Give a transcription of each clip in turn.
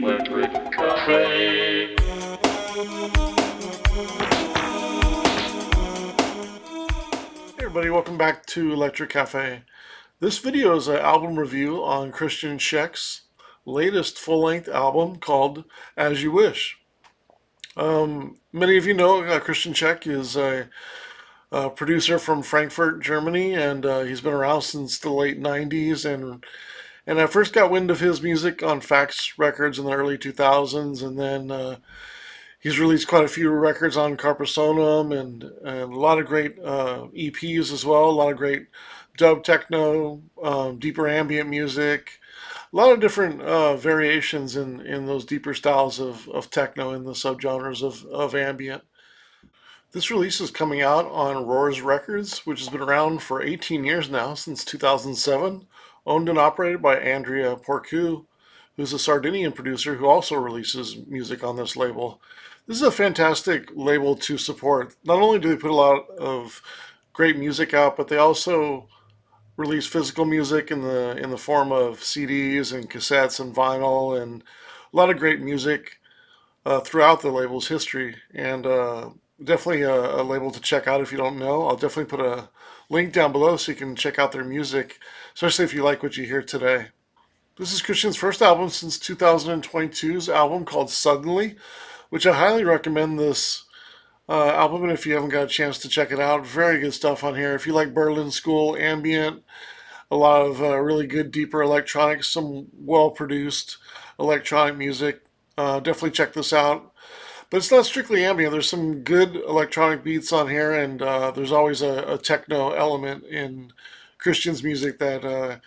Electric Cafe. Hey everybody, welcome back to Electric Cafe. This video is an album review on Krystian Shek's latest full-length album called As You Wish. Many of you know Krystian Shek is a producer from Frankfurt, Germany, and he's been around since the late 90s. And I first got wind of his music on Fax Records in the early 2000s, and then he's released quite a few records on Carpasonum and a lot of great EPs as well, a lot of great dub techno, deeper ambient music, a lot of different variations in those deeper styles of techno in the subgenres of ambient. This release is coming out on Roars Records, which has been around for 18 years now, since 2007, owned and operated by Andrea Porcu, who's a Sardinian producer who also releases music on this label. This is a fantastic label to support. Not only do they put a lot of great music out, but they also release physical music in the form of CDs and cassettes and vinyl, and a lot of great music throughout the label's history. And definitely a label to check out if you don't know. I'll definitely put a link down below so you can check out their music, especially if you like what you hear today. This is Christian's first album since 2022's album called Suddenly, which I highly recommend this album. And if you haven't got a chance to check it out, very good stuff on here. If you like Berlin School, ambient, a lot of really good, deeper electronics, some well produced electronic music, definitely check this out. But it's not strictly ambient. There's some good electronic beats on here, and there's always a techno element in Christian's music that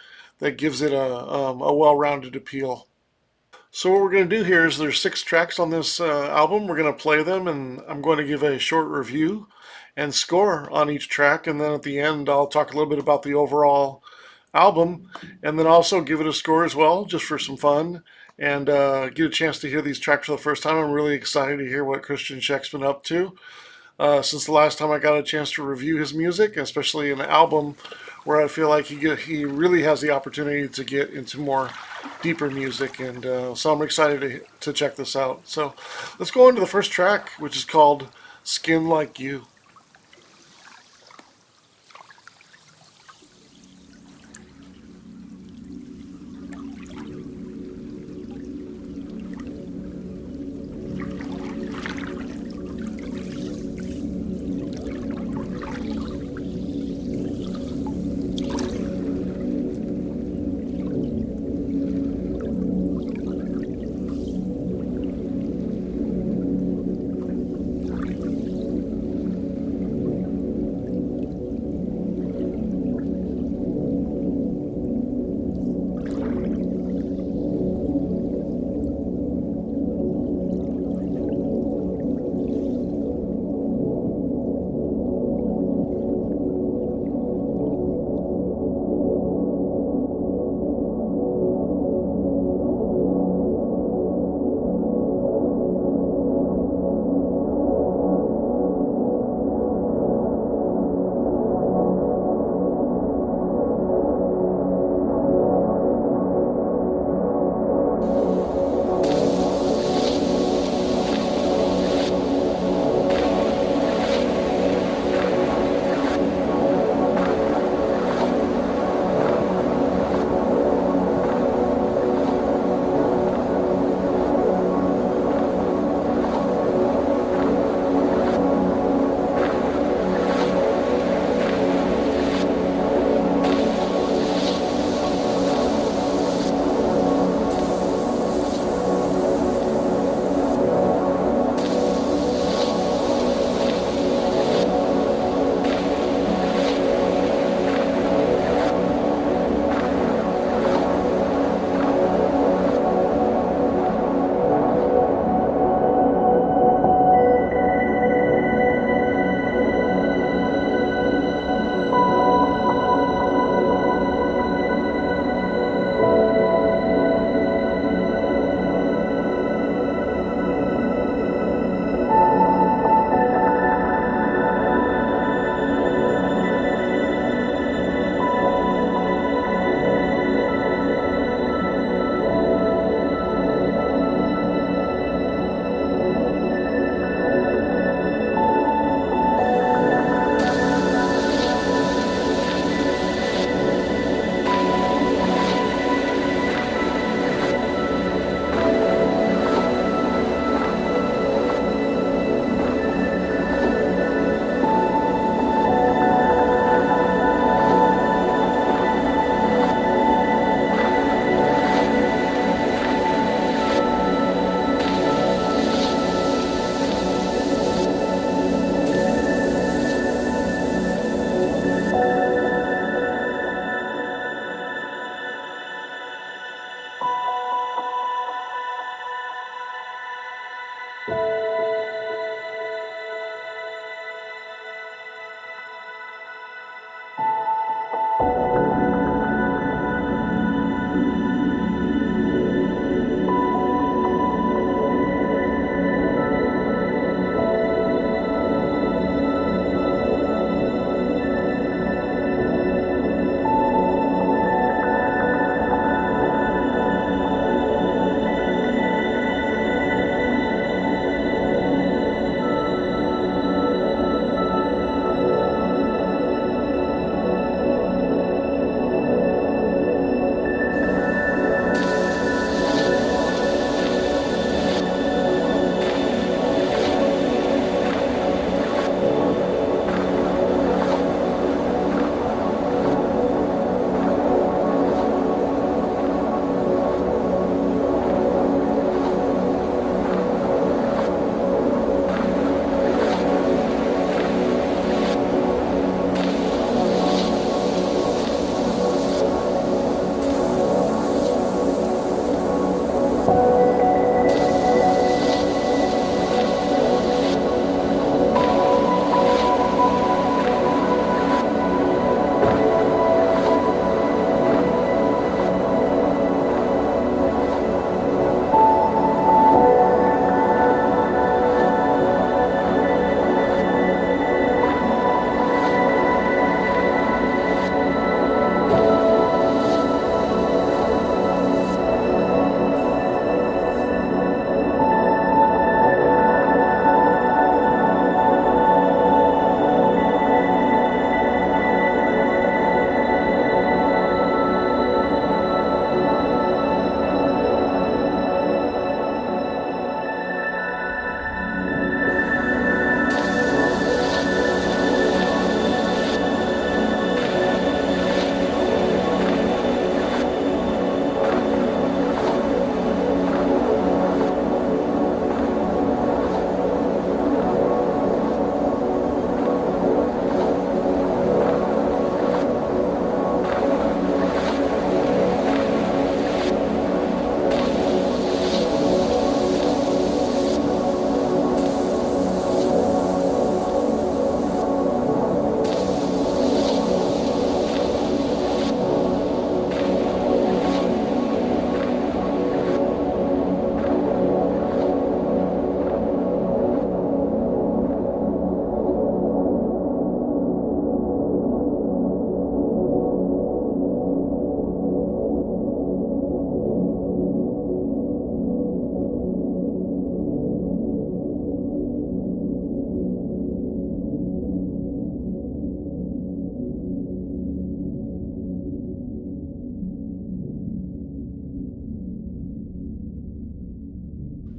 gives it a well-rounded appeal. So what we're going to do here is there's 6 tracks on this album. We're going to play them, and I'm going to give a short review and score on each track, and then at the end I'll talk a little bit about the overall album, and then also give it a score as well, just for some fun, and get a chance to hear these tracks for the first time. I'm really excited to hear what Krystian Shek's been up to since the last time I got a chance to review his music, especially an album where I feel like he really has the opportunity to get into more deeper music, and so I'm excited to check this out. So let's go into the first track, which is called Skin Like You.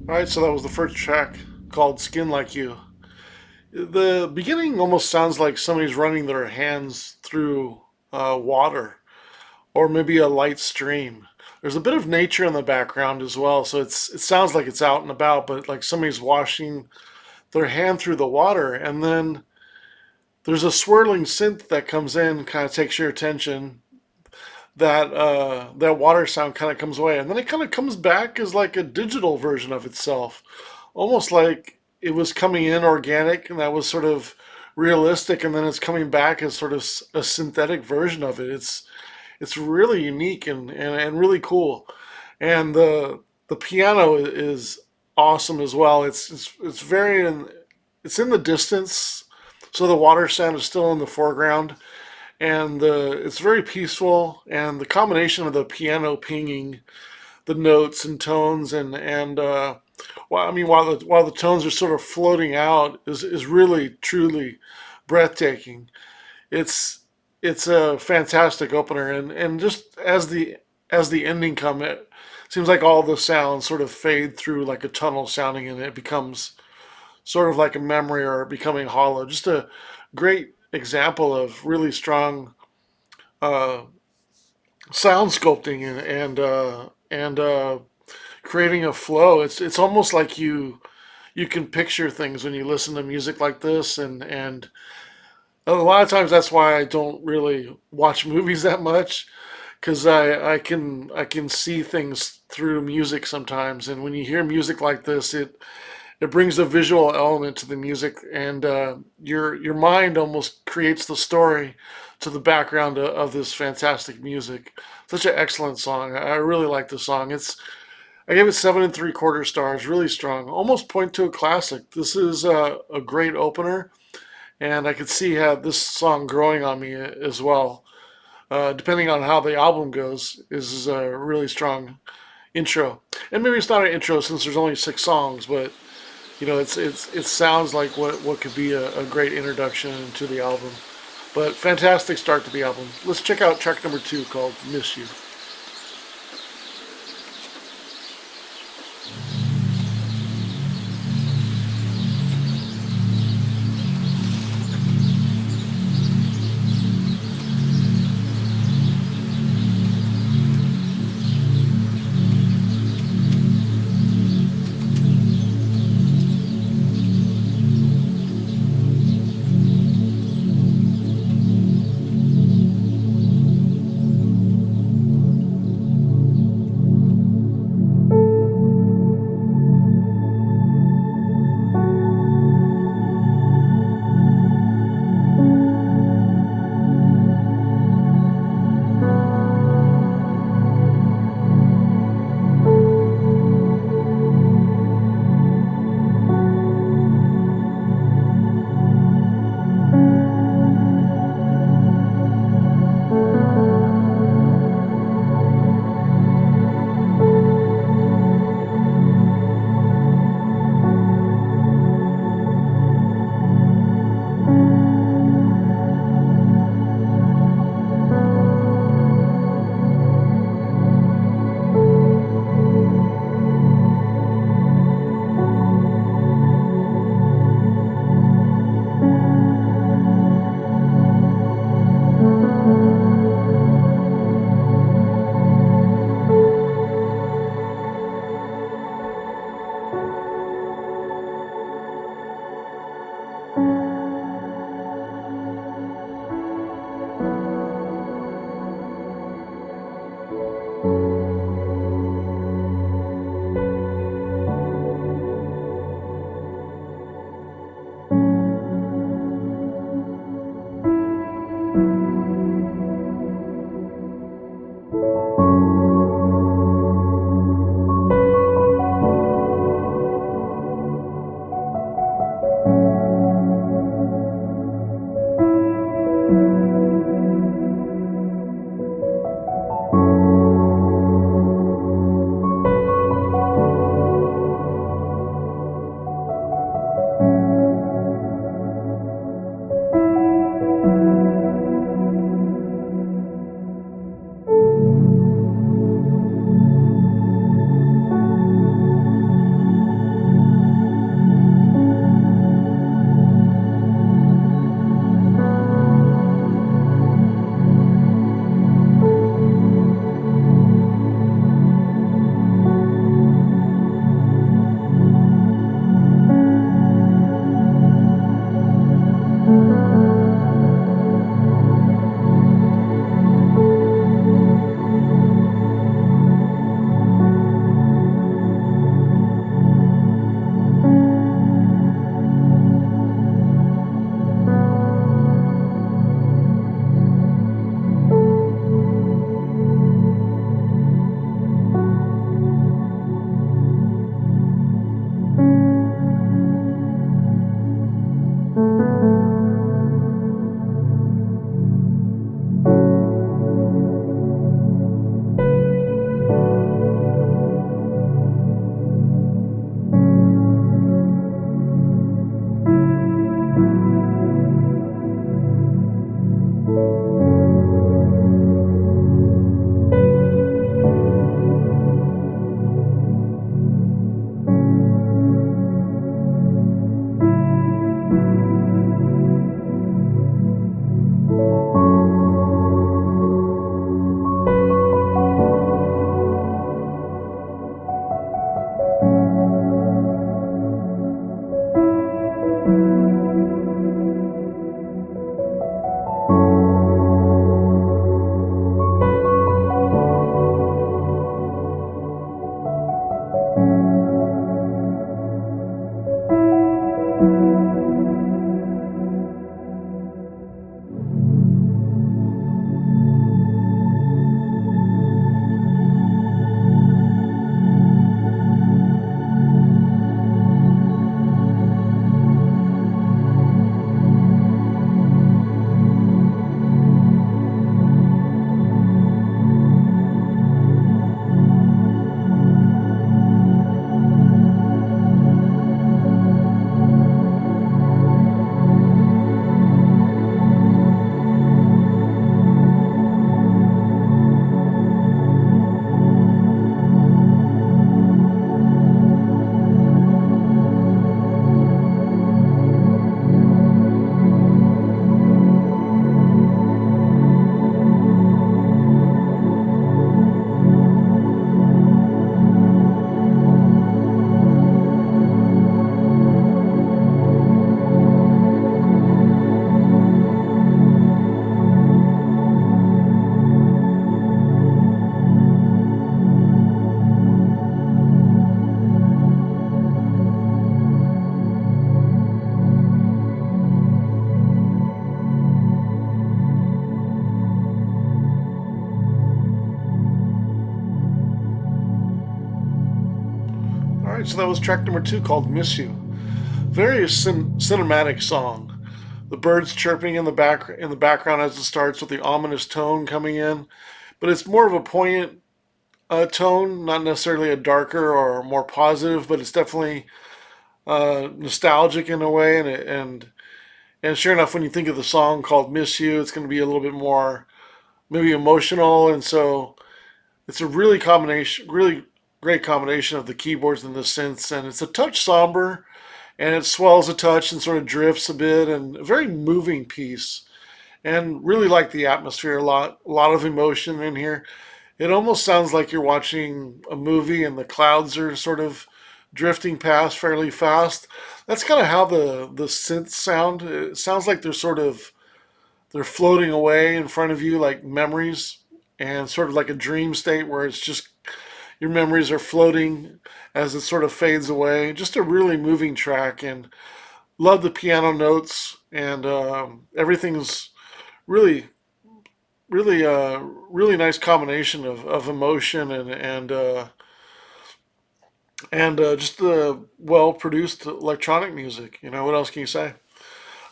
All right, so that was the first track called Skin Like You. The beginning almost sounds like somebody's running their hands through water or maybe a light stream. There's a bit of nature in the background as well, so it sounds like it's out and about, but like somebody's washing their hand through the water. And then there's a swirling synth that comes in, kind of takes your attention. That water sound kind of comes away, and then it kind of comes back as like a digital version of itself, almost like it was coming in organic and that was sort of realistic, and then it's coming back as sort of a synthetic version of it. It's really unique and really cool, and the piano is awesome as well. It's very it's in the distance, so the water sound is still in the foreground, and it's very peaceful, and the combination of the piano pinging the notes and tones and well, I mean, while the tones are sort of floating out is really truly breathtaking. It's it's a fantastic opener, and just as the ending come, it seems like all the sounds sort of fade through like a tunnel sounding, and it becomes sort of like a memory or becoming hollow. Just a great example of really strong uh, sound sculpting and creating a flow. It's almost like you can picture things when you listen to music like this, and a lot of times that's why I don't really watch movies that much, because I can see things through music sometimes, and when you hear music like this, it brings a visual element to the music, and your mind almost creates the story to the background of this fantastic music. Such an excellent song. I really like the song. I gave it 7 3/4 stars. Really strong. Almost point to a classic. This is a great opener, and I could see how this song growing on me as well. Depending on how the album goes, is a really strong intro. And maybe it's not an intro since there's only 6 songs, but it sounds like what could be a great introduction to the album. But fantastic start to the album. Let's check out track number 2 called "Miss You." Alright, so that was track number 2 called Miss You. Very cinematic song. The birds chirping in the background as it starts with the ominous tone coming in, but it's more of a poignant tone, not necessarily a darker or more positive, but it's definitely nostalgic in a way, and sure enough, when you think of the song called "Miss You," it's going to be a little bit more maybe emotional, and so it's a really great combination of the keyboards and the synths, and it's a touch somber, and it swells a touch and sort of drifts a bit, and a very moving piece. And really like the atmosphere a lot of emotion in here. It almost sounds like you're watching a movie and the clouds are sort of drifting past fairly fast. That's kind of how the synths sound. It sounds like they're floating away in front of you like memories, and sort of like a dream state where it's just your memories are floating as it sort of fades away. Just a really moving track, and love the piano notes, and everything's really really nice combination of emotion and just the well produced electronic music. You know, what else can you say?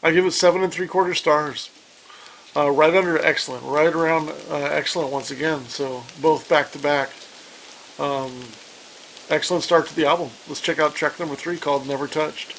I give it 7 and 3/4 stars. Right under excellent, right around excellent once again. So both back to back. Excellent start to the album. Let's check out track number 3 called Never Touched.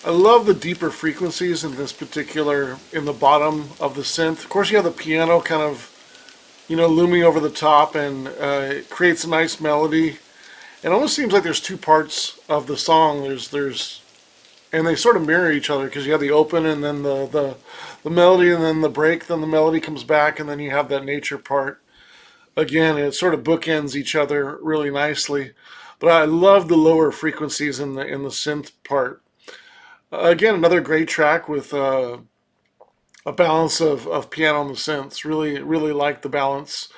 I love the deeper frequencies in this particular, in the bottom of the synth. Of course, you have the piano kind of, looming over the top, and it creates a nice melody. It almost seems like there's two parts of the song. And they sort of mirror each other because you have the open and then the melody and then the break, then the melody comes back, and then you have that nature part again. It sort of bookends each other really nicely. But I love the lower frequencies in the synth part. Again, another great track with a balance of piano and the synths. Really, really like the balance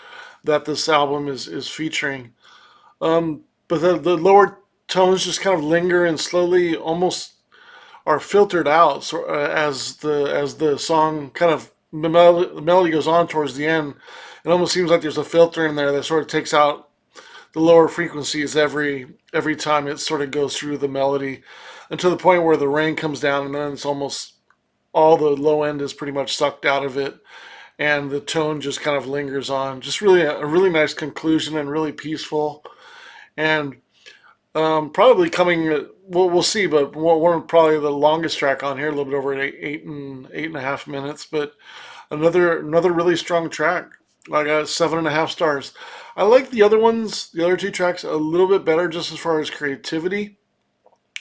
that this album is featuring. But the lower tones just kind of linger and slowly almost are filtered out, so, as the song kind of the melody goes on towards the end. It almost seems like there's a filter in there that sort of takes out the lower frequencies every time it sort of goes through the melody, until the point where the rain comes down, and then it's almost all the low end is pretty much sucked out of it, and the tone just kind of lingers on. Just really a really nice conclusion and really peaceful. And probably coming, we'll see, but one probably the longest track on here, a little bit over eight and a half minutes, but another really strong track. I got 7.5 stars. I like the other ones, the other two tracks, a little bit better just as far as creativity,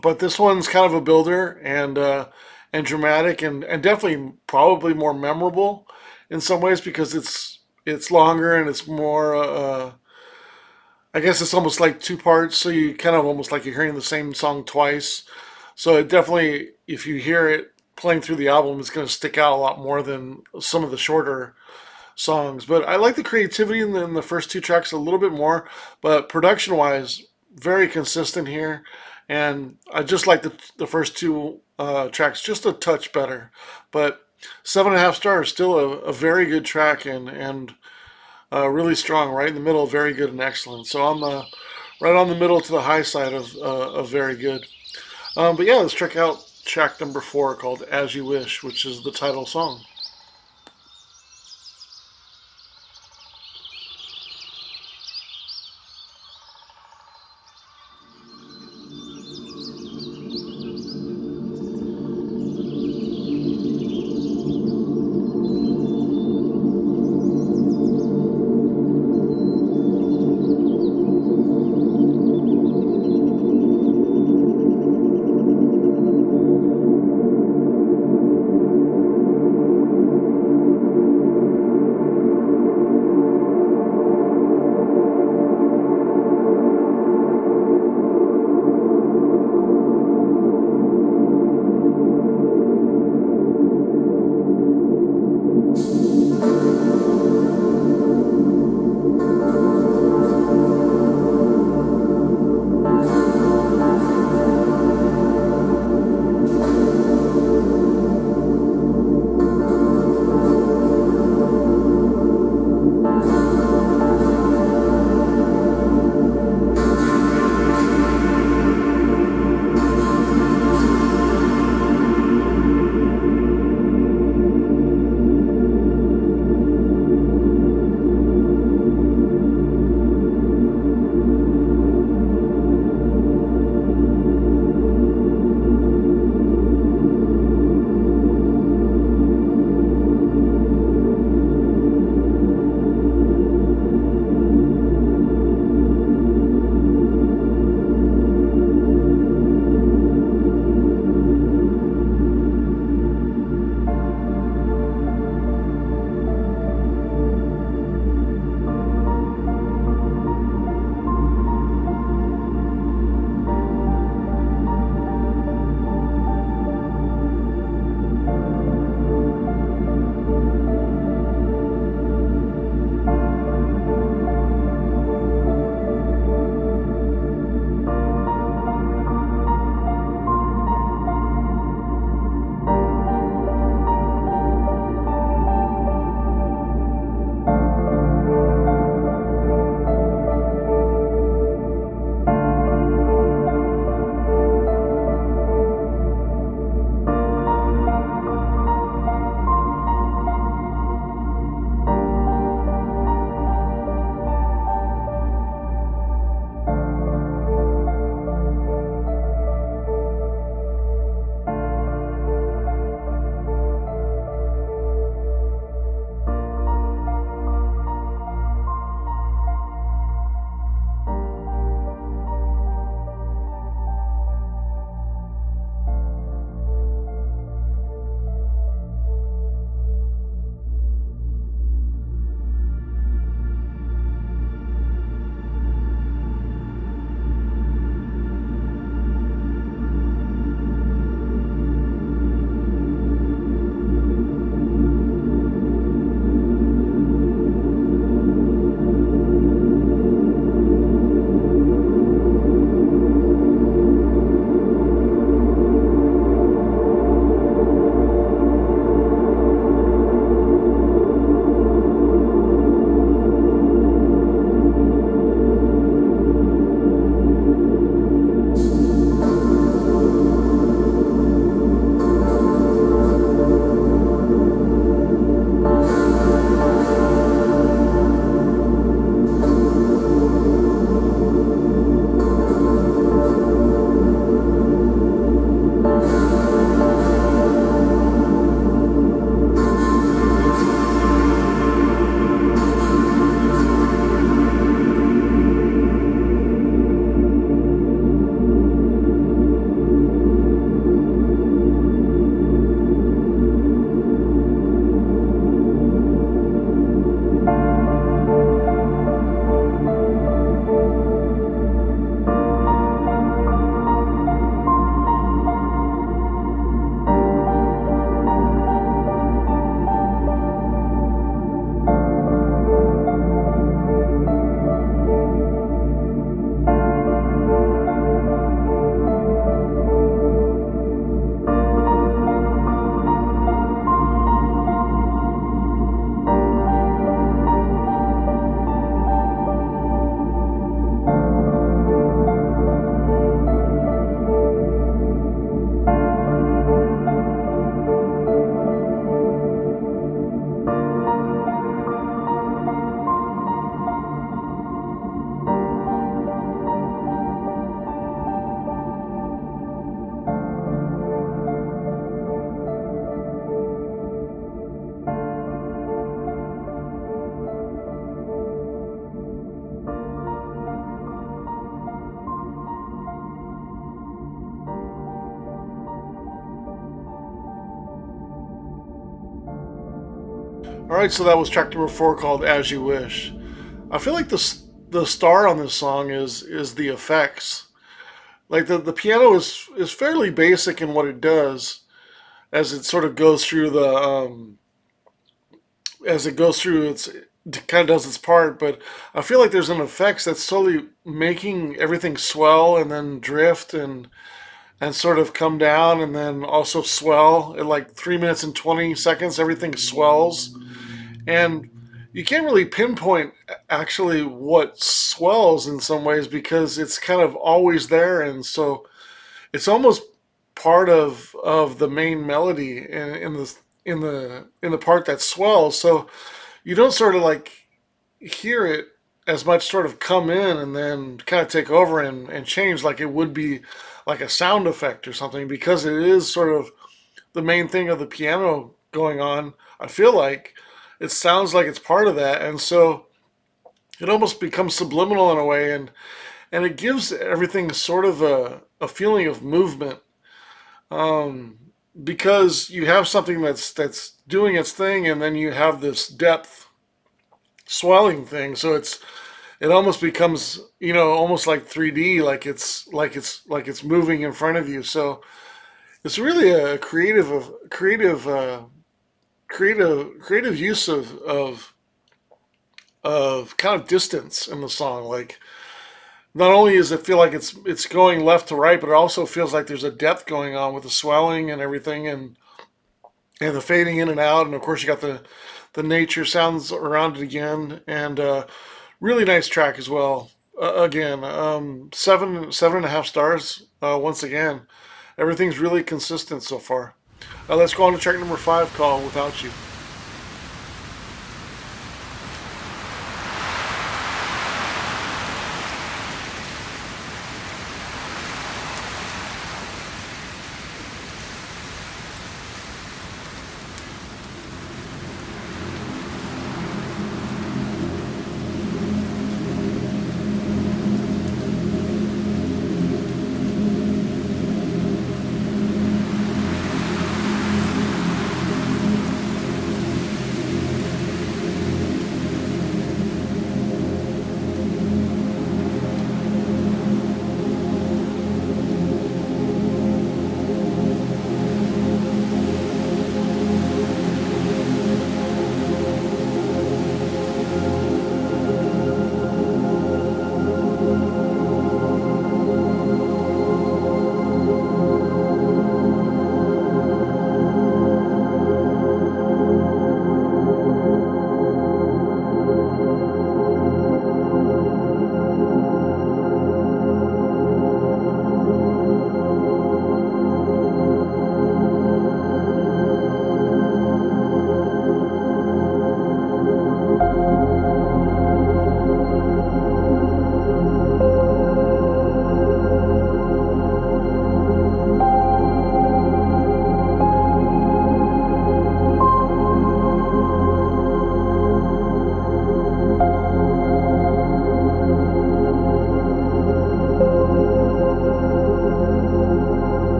but this one's kind of a builder and dramatic, and definitely probably more memorable in some ways because it's longer and it's more. I guess it's almost like two parts, so you kind of almost like you're hearing the same song twice. So it definitely, if you hear it playing through the album, it's going to stick out a lot more than some of the shorter songs. But I like the creativity in the first two tracks a little bit more, but production wise, very consistent here. And I just like the first two tracks just a touch better. But 7.5 stars, still a very good track, and really strong, right in the middle, very good and excellent. So on the right on the middle to the high side of very good. But yeah, let's check out track number 4 called "As You Wish," which is the title song. All right, so that was track number 4 called "As You Wish." I feel like the star on this song is the effects. Like the piano is fairly basic in what it does as it sort of goes through the as it goes through its it kind of does its part, but I feel like there's an effects that's slowly making everything swell and then drift and sort of come down and then also swell at like 3 minutes and 20 seconds. Everything swells, and you can't really pinpoint actually what swells in some ways because it's kind of always there, and so it's almost part of the main melody in the part that swells. So you don't sort of like hear it as much sort of come in and then kind of take over and change like it would be like a sound effect or something, because it is sort of the main thing of the piano going on. I feel like it sounds like it's part of that, and so it almost becomes subliminal in a way, and it gives everything sort of a feeling of movement, because you have something that's doing its thing, and then you have this depth swelling thing. So it almost becomes, almost like 3D, like it's moving in front of you. So it's really a creative use of kind of distance in the song. Like, not only does it feel like it's going left to right, but it also feels like there's a depth going on with the swelling and everything, and the fading in and out, and of course you got the nature sounds around it again, and really nice track as well. Again, 7.5 stars. Once again, everything's really consistent so far. Let's go on to track number 5 called "Without You."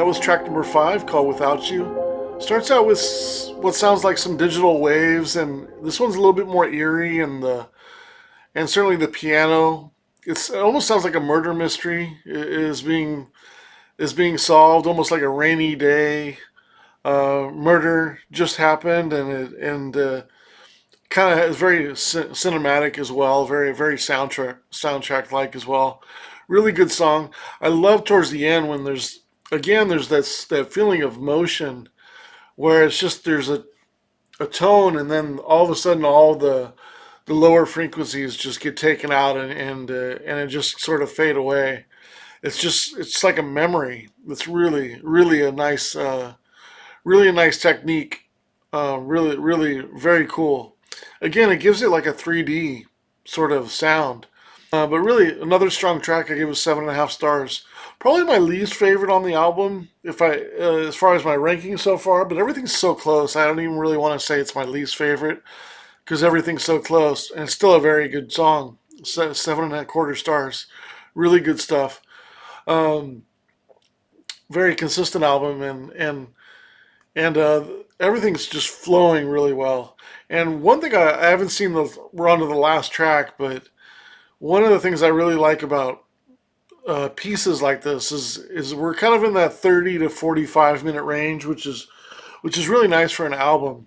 That was track number 5 called Without You. Starts out with what sounds like some digital waves, and this one's a little bit more eerie, and certainly the piano. It almost sounds like a murder mystery is being solved, almost like a rainy day. Murder just happened, and kind of is very cinematic as well, very soundtrack like as well. Really good song. I love towards the end when there's that feeling of motion where it's just there's a tone, and then all of a sudden all the lower frequencies just get taken out, and it just sort of fade away. It's like a memory. It's really a nice technique. Really very cool. Again, it gives it like a 3D sort of sound. But really, another strong track. I give it 7.5 stars. Probably my least favorite on the album, if as far as my ranking so far. But everything's so close. I don't even really want to say it's my least favorite because everything's so close, and it's still a very good song. 7.25 stars. Really good stuff. Um, Very consistent album, and everything's just flowing really well. And one thing I haven't seen we're on to the last track, but one of the things I really like about pieces like this is we're kind of in that 30 to 45 minute range, which is really nice for an album.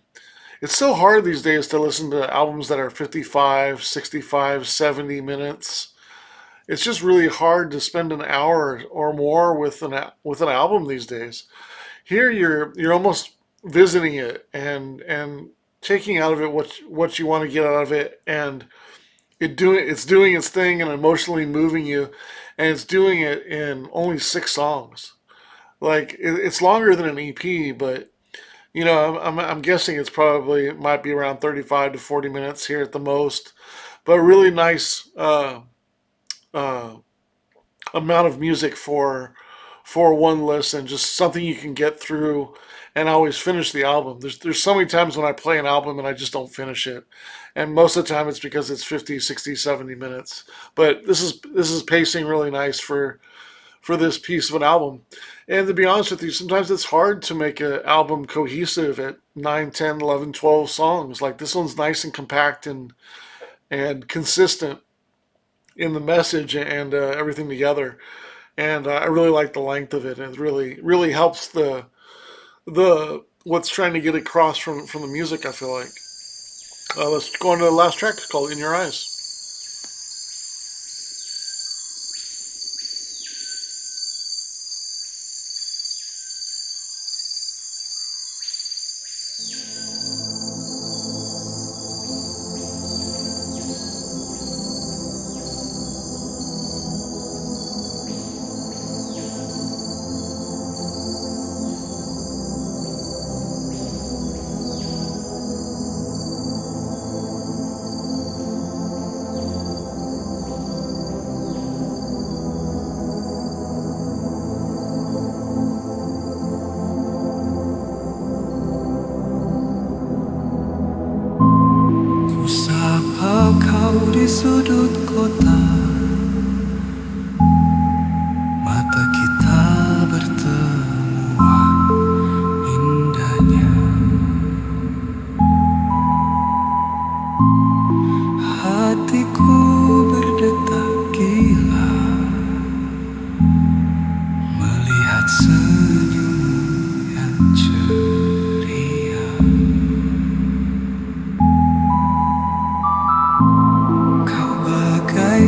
It's so hard these days to listen to albums that are 55, 65, 70 minutes. It's just really hard to spend an hour or more with an album these days. Here you're almost visiting it and taking out of it what you want to get out of it, and it's doing its thing and emotionally moving you, and it's doing it in only 6 songs. Like it's longer than an EP, but I'm guessing it might be around 35 to 40 minutes here at the most, but really nice uh, amount of music for one listen, just something you can get through and always finish the album. There's so many times when I play an album and I just don't finish it. And most of the time it's because it's 50, 60, 70 minutes. But this is pacing really nice for this piece of an album. And to be honest with you, sometimes it's hard to make an album cohesive at 9, 10, 11, 12 songs. Like this one's nice and compact and consistent in the message and everything together. And I really like the length of it. And it really helps the what's trying to get across from the music, I feel like. Let's go on to the last track. It's called In Your Eyes. Kusapa kau di sudut kota, mata kita bertemu, indahnya. Hatiku berdetak gila melihat senyummu yang ceria. Kau bagai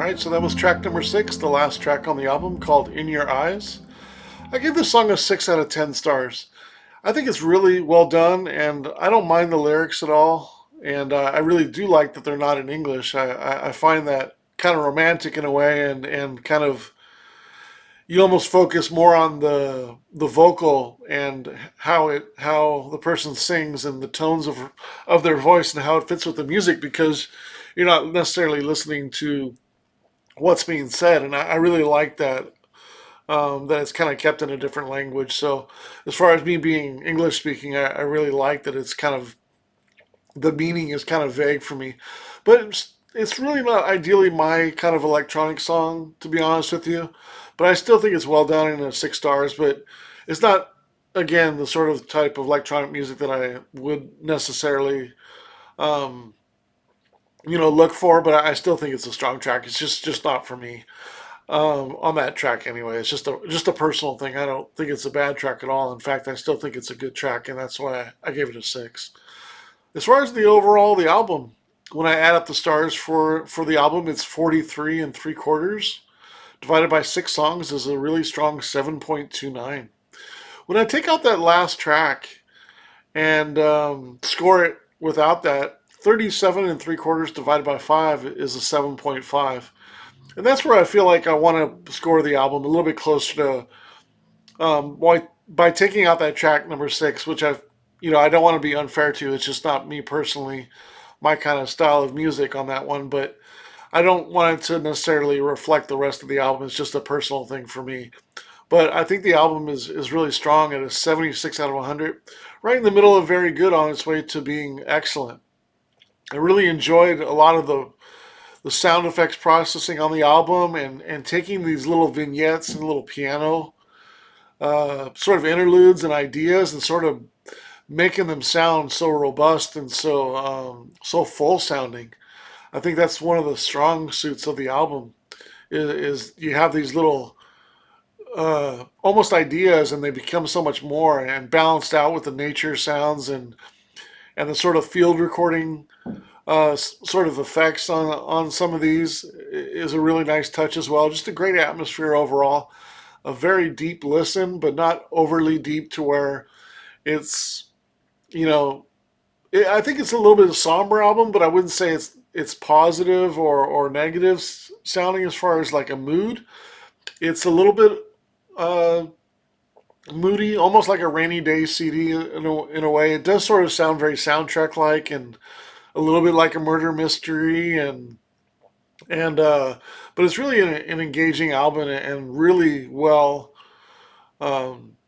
Alright, so that was track number 6, the last track on the album, called In Your Eyes. I gave this song a 6 out of 10 stars. I think it's really well done, and I don't mind the lyrics at all. And I really do like that they're not in English. I find that kind of romantic in a way, and kind of you almost focus more on the vocal and how the person sings and the tones of their voice and how it fits with the music, because you're not necessarily listening to what's being said. And I really like that, that it's kind of kept in a different language. So as far as me being English speaking, I really like that it's kind of, the meaning is kind of vague for me. But it's really not ideally my kind of electronic song, to be honest with you. But I still think it's well done in a 6 stars. But it's not, again, the sort of type of electronic music that I would necessarily, um, look for. But I still think it's a strong track. It's just not for me, on that track anyway. It's just a personal thing. I don't think it's a bad track at all. In fact, I still think it's a good track, and that's why I gave it a 6. As far as the album, when I add up the stars for the album, it's 43 and 3/4. Divided by 6 songs is a really strong 7.29. When I take out that last track and score it without that, 37 and 3/4 divided by 5 is a 7.5. And that's where I feel like I want to score the album a little bit closer to, by taking out that track number 6, which I don't want to be unfair to. It's just not me personally, my kind of style of music on that one. But I don't want it to necessarily reflect the rest of the album. It's just a personal thing for me. But I think the album is really strong at a 76 out of 100, right in the middle of very good, on its way to being excellent. I really enjoyed a lot of the sound effects processing on the album, and taking these little vignettes and little piano sort of interludes and ideas, and sort of making them sound so robust and so full sounding. I think that's one of the strong suits of the album. Is you have these little almost ideas, and they become so much more, and balanced out with the nature sounds, and the sort of field recording sort of effects on some of these is a really nice touch as well. Just a great atmosphere overall. A very deep listen, but not overly deep to where it's, I think it's a little bit of a somber album, but I wouldn't say it's positive or negative sounding as far as like a mood. It's a little bit uh, moody, almost like a rainy day CD in a way. It does sort of sound very soundtrack like, and a little bit like a murder mystery, and but it's really an engaging album, and really well, um,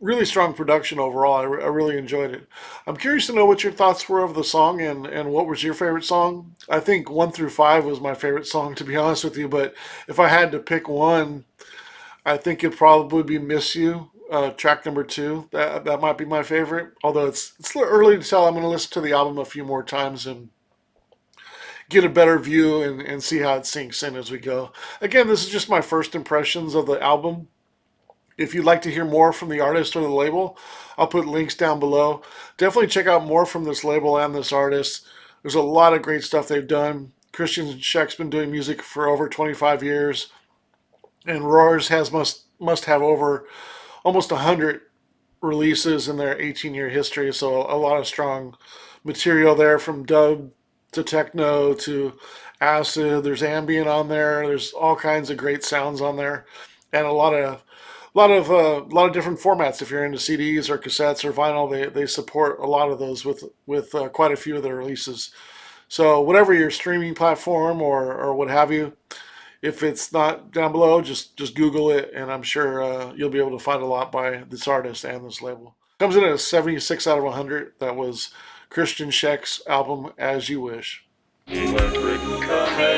really strong production overall. I really enjoyed it. I'm curious to know what your thoughts were of the song, and what was your favorite song. I think 1 through 5 was my favorite song, to be honest with you. But if I had to pick one, I think it'd probably be "Miss You," track number 2. That might be my favorite. Although it's a little early to tell. I'm going to listen to the album a few more times and get a better view, and see how it sinks in as we go. Again, this is just my first impressions of the album. If you'd like to hear more from the artist or the label, I'll put links down below. Definitely check out more from this label and this artist. There's a lot of great stuff they've done. Krystian Shek's been doing music for over 25 years, and Roars must have over almost 100 releases in their 18-year history. So a lot of strong material there, from dub to techno to acid. There's ambient on there. There's all kinds of great sounds on there, and a lot of different formats. If you're into CDs or cassettes or vinyl, they support a lot of those with quite a few of their releases. So whatever your streaming platform or what have you, if it's not down below, just Google it, and I'm sure you'll be able to find a lot by this artist and this label. Comes in at a 76 out of 100. That was Krystian Shek's album, As You Wish. Electric Cafe.